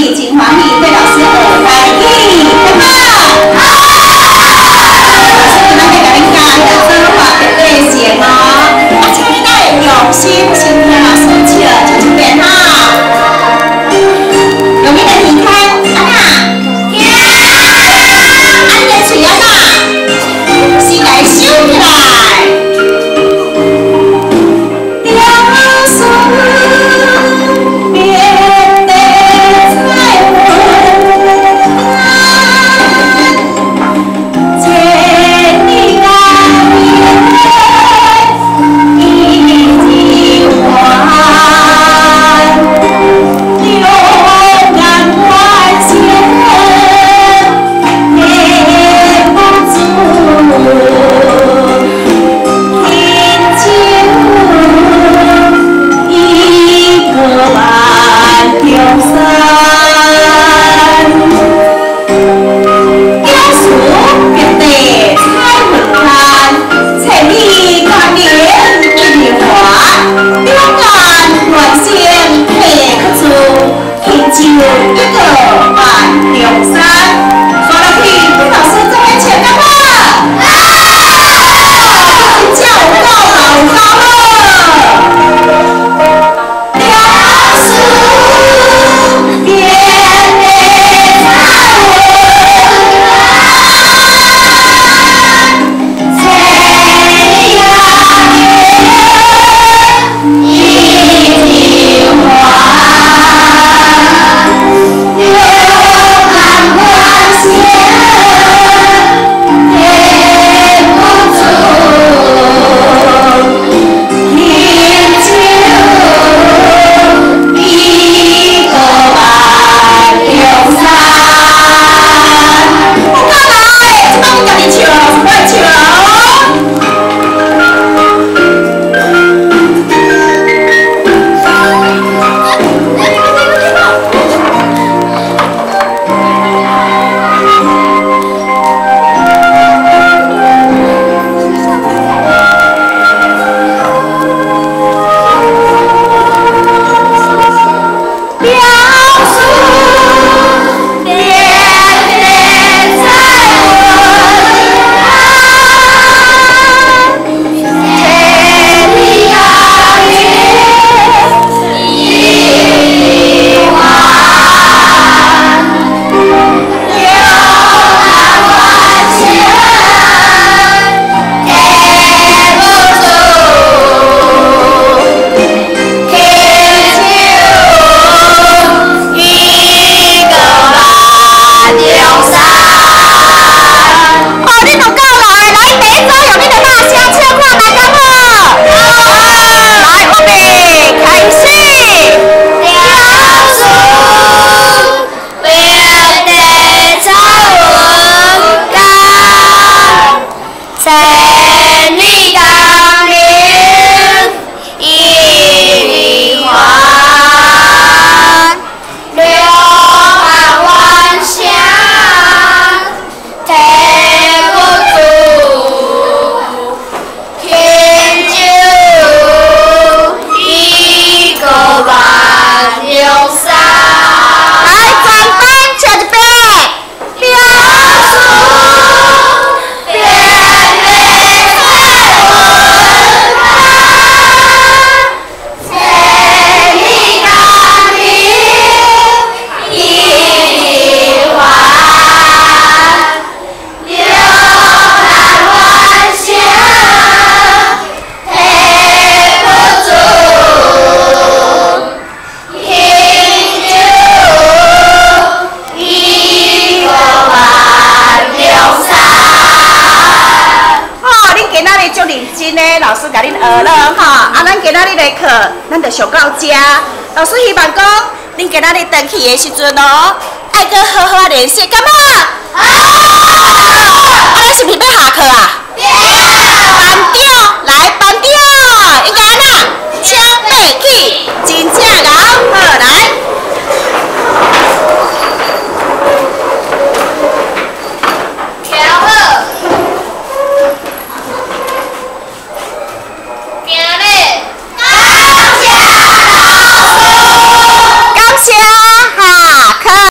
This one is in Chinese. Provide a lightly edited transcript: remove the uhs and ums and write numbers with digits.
喜，真欢喜，对老师学台语，干嘛？老师今仔日甲恁教迄个做法特别型哦，请恁来用心先听老师笑，唱一遍哈。用你的耳孔，安那？听。安你的嘴安那？先来收起来。 老师甲恁学了吼，咱今仔日的课，咱就上到这。老师希望讲，恁今仔日回去的时阵哦，爱搁好好练习，干嘛？咱是不是要下课啊？